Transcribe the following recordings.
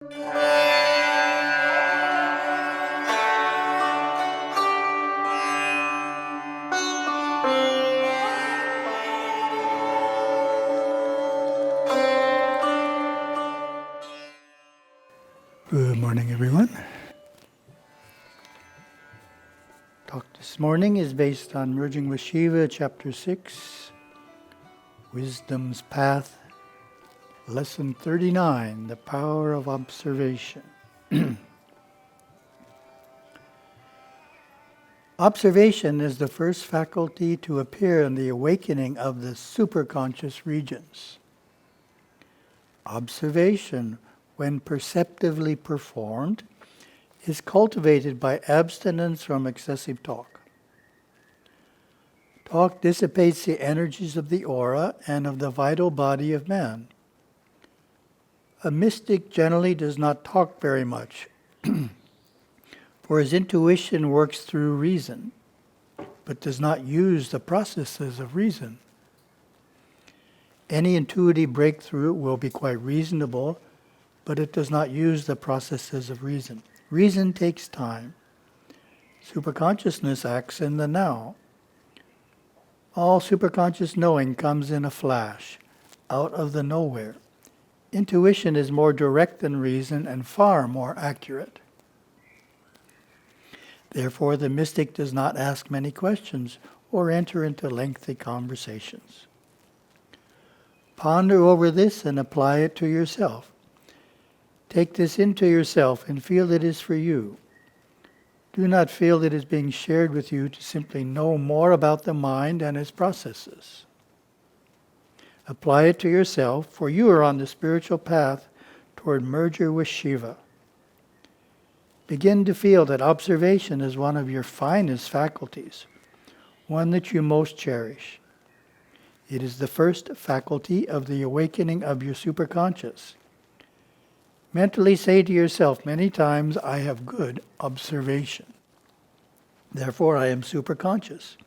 Good morning, everyone. Talk this morning is based on Merging with Shiva, Chapter 6, Wisdom's Path, Lesson 39, The Power of Observation. Observation is the first faculty to appear in the awakening of the superconscious regions. Observation, when perceptively performed, is cultivated by abstinence from excessive talk. Talk dissipates the energies of the aura and of the vital body of man. A mystic generally does not talk very much, for his intuition works through reason, but does not use the processes of reason. Any intuitive breakthrough will be quite reasonable, but it does not use the processes of reason. Reason takes time. Superconsciousness acts in the now. All superconscious knowing comes in a flash, out of the nowhere. Intuition is more direct than reason and far more accurate. Therefore, the mystic does not ask many questions or enter into lengthy conversations. Ponder over this and apply it to yourself. Take this into yourself and feel it is for you. Do not feel it is being shared with you to simply know more about the mind and its processes. Apply it to yourself, for you are on the spiritual path toward merger with Shiva. Begin to feel that observation is one of your finest faculties, one that you most cherish. It is the first faculty of the awakening of your superconscious. Mentally say to yourself many times, I have good observation. Therefore, I am superconscious.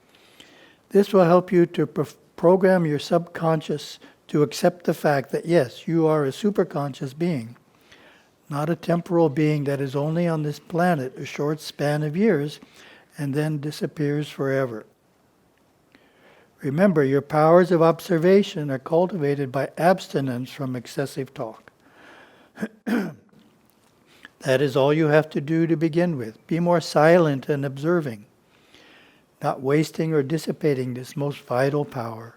This will help you to program your subconscious to accept the fact that yes, you are a superconscious being, not a temporal being that is only on this planet a short span of years and then disappears forever. Remember, your powers of observation are cultivated by abstinence from excessive talk. That is all you have to do to begin with. Be more silent and observing, not wasting or dissipating this most vital power.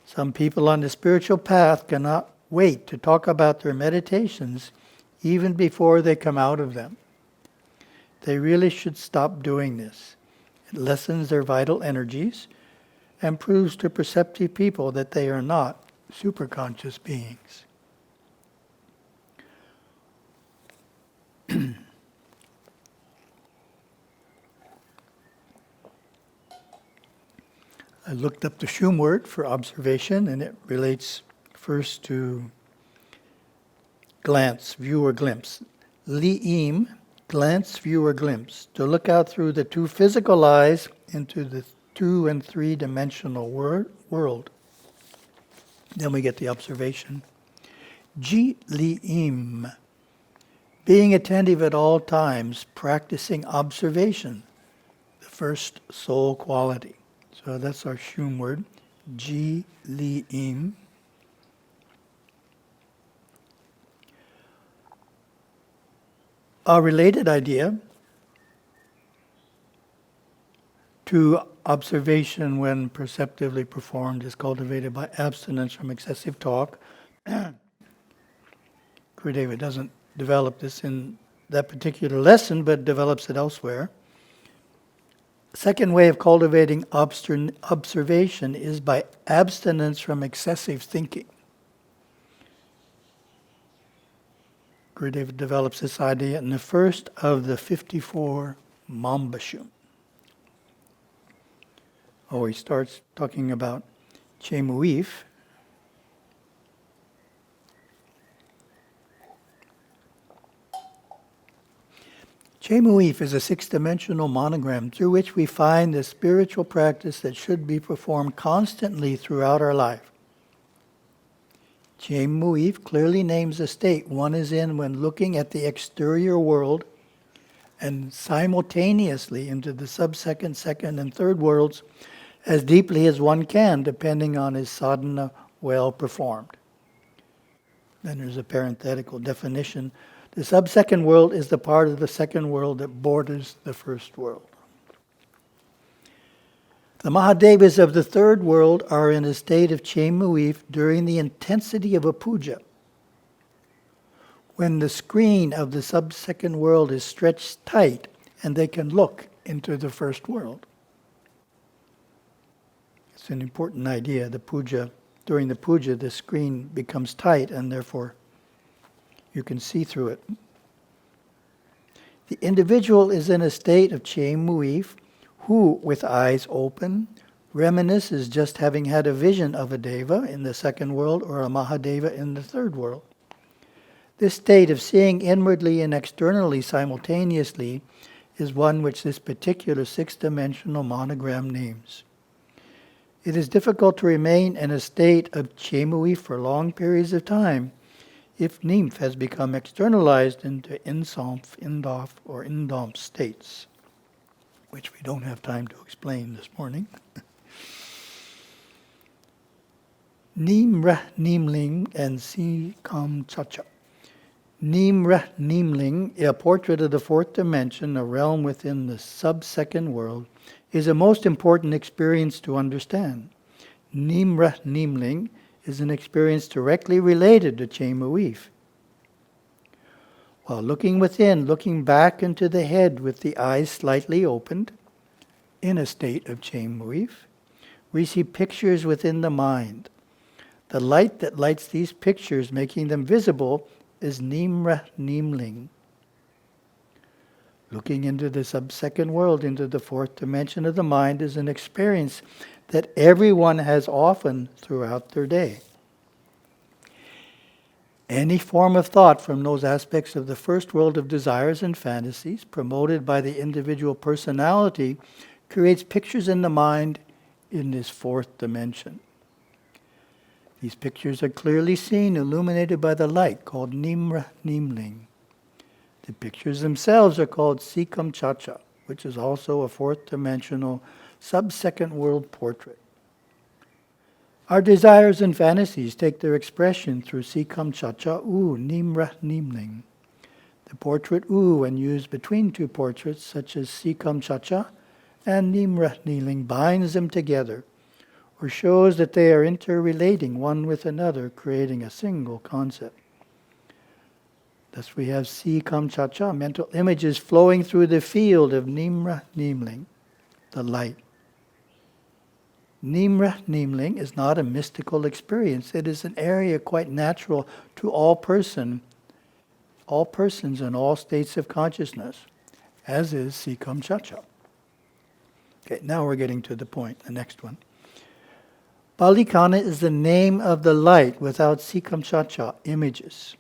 Some people on the spiritual path cannot wait to talk about their meditations even before they come out of them. They really should stop doing this. It lessens their vital energies and proves to perceptive people that they are not superconscious beings. I looked up the Shum word for observation, and it relates first to glance, view or glimpse. Li'im, glance, view or glimpse. To look out through the two physical eyes into the 2- and 3-dimensional world. Then we get the observation. Ji li'im, being attentive at all times, practicing observation, the first soul quality. So that's our Shum word, Ji li'im. A related idea to observation when perceptively performed is cultivated by abstinence from excessive talk. Gurudeva doesn't develop this in that particular lesson, but develops it elsewhere. Second way of cultivating observation is by abstinence from excessive thinking. Gurudeva develops this idea in the first of the 54 Mambashum. He starts talking about Chemuif. Chemuif is a 6-dimensional monogram through which we find the spiritual practice that should be performed constantly throughout our life. Cheng Muif clearly names the state one is in when looking at the exterior world and simultaneously into the sub-second, second, and third worlds as deeply as one can, depending on his sadhana well performed. Then there's a parenthetical definition. The sub-second world is the part of the second world that borders the first world. The Mahadevas of the third world are in a state of Cheng Muif during the intensity of a puja, when the screen of the sub-second world is stretched tight and they can look into the first world. It's an important idea. During the puja, the screen becomes tight and therefore you can see through it. The individual is in a state of Cheng Muif who, with eyes open, reminisces just having had a vision of a deva in the second world or a Mahadeva in the third world. This state of seeing inwardly and externally simultaneously is one which this particular six-dimensional monogram names. It is difficult to remain in a state of Cheng Muif for long periods of time if nymph has become externalized into insomf, indof, or indomf states, which we don't have time to explain this morning. Nimra Nimling and Si Kam Chacha. Nimra Nimling, a portrait of the fourth dimension, a realm within the sub-second world, is a most important experience to understand. Nimra Nimling is an experience directly related to Cheng Muif. While looking within, looking back into the head with the eyes slightly opened, in a state of Cheng Muif, we see pictures within the mind. The light that lights these pictures, making them visible, is Nimra Nimling. Looking into the sub-second world, into the fourth dimension of the mind, is an experience that everyone has often throughout their day. Any form of thought from those aspects of the first world of desires and fantasies promoted by the individual personality creates pictures in the mind in this fourth dimension. These pictures are clearly seen, illuminated by the light called Nimra Nimling. The pictures themselves are called Sikam Chacha, which is also a fourth dimensional sub-second world portrait. Our desires and fantasies take their expression through Sikam Chacha U Nimra Nimling. The portrait U, when used between two portraits such as Sikam Chacha and Nimra Nimling, binds them together, or shows that they are interrelating one with another, creating a single concept. Thus we have Sikam Chacha, mental images flowing through the field of Nimra Nimling, the light. Nimra Nimling is not a mystical experience. It is an area quite natural to all persons in all states of consciousness, as is Sikam Chacha. Okay, now we're getting to the point, the next one. Balikana is the name of the light without Sikam Chacha images.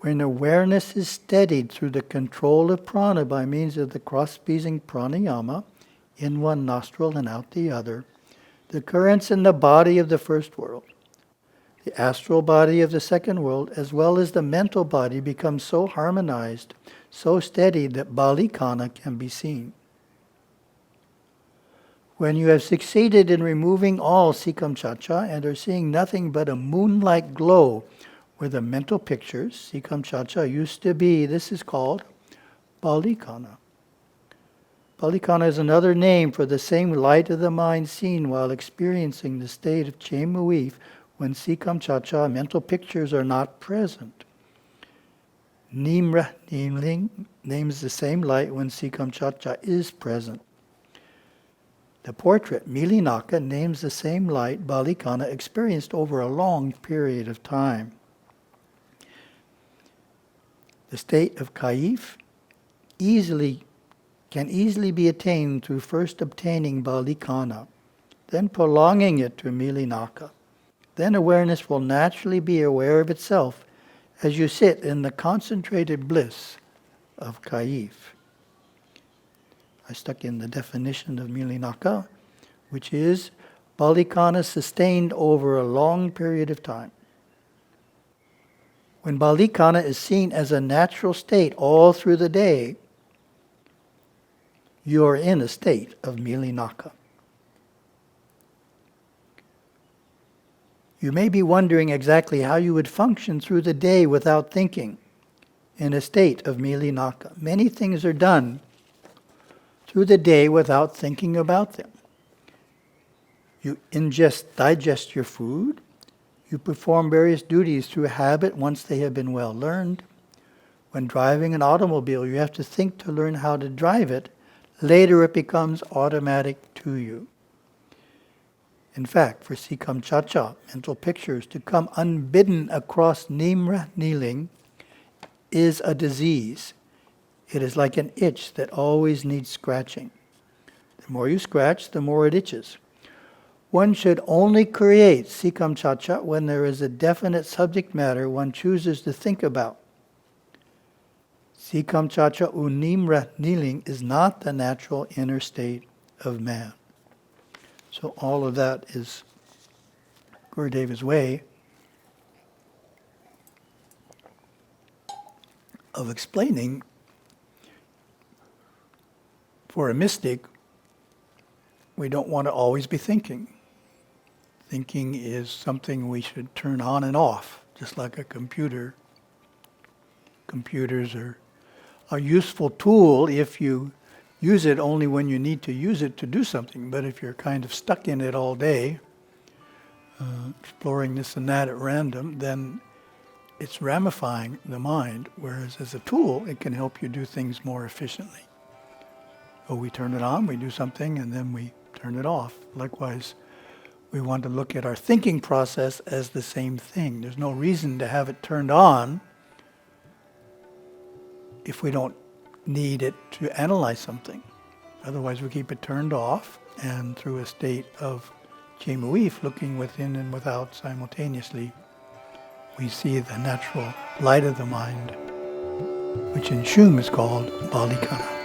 When awareness is steadied through the control of prana by means of the cross-squeezing pranayama, in one nostril and out the other, the currents in the body of the first world, the astral body of the second world, as well as the mental body become so harmonized, so steady that Balikana can be seen. When you have succeeded in removing all Sikam Chacha and are seeing nothing but a moon-like glow where the mental pictures, Sikam Chacha, used to be, this is called Balikana. Balikana is another name for the same light of the mind seen while experiencing the state of Cheng Muif when Sikam Chacha, mental pictures, are not present. Nimra Nimling names the same light when Sikam Chacha is present. The portrait, Milinaka, names the same light Balikana experienced over a long period of time. The state of Kaif can easily be attained through first obtaining Balikana, then prolonging it to Milinaka. Then awareness will naturally be aware of itself as you sit in the concentrated bliss of Kaif. I stuck in the definition of Milinaka, which is Balikana sustained over a long period of time. When Balikana is seen as a natural state all through the day, you are in a state of Milinaka. You may be wondering exactly how you would function through the day without thinking, in a state of Milinaka. Many things are done through the day without thinking about them. You digest your food. You perform various duties through habit once they have been well learned. When driving an automobile, you have to think to learn how to drive it. Later it becomes automatic to you. In fact, for Sikam Chacha, mental pictures, to come unbidden across Nimra kneeling is a disease. It is like an itch that always needs scratching. The more you scratch, the more it itches. One should only create Sikam Chacha when there is a definite subject matter one chooses to think about. Sikam Chacha Unimra kneeling is not the natural inner state of man. So all of that is Gurudeva's way of explaining, for a mystic, we don't want to always be thinking. Thinking is something we should turn on and off, just like a computer. Computers are a useful tool if you use it only when you need to use it to do something. But if you're kind of stuck in it all day, exploring this and that at random, then it's ramifying the mind, whereas as a tool, it can help you do things more efficiently. So we turn it on, we do something, and then we turn it off. Likewise, we want to look at our thinking process as the same thing. There's no reason to have it turned on if we don't need it to analyze something. Otherwise, we keep it turned off, and through a state of Chemuif, looking within and without simultaneously, we see the natural light of the mind, which in Shum is called Balikana.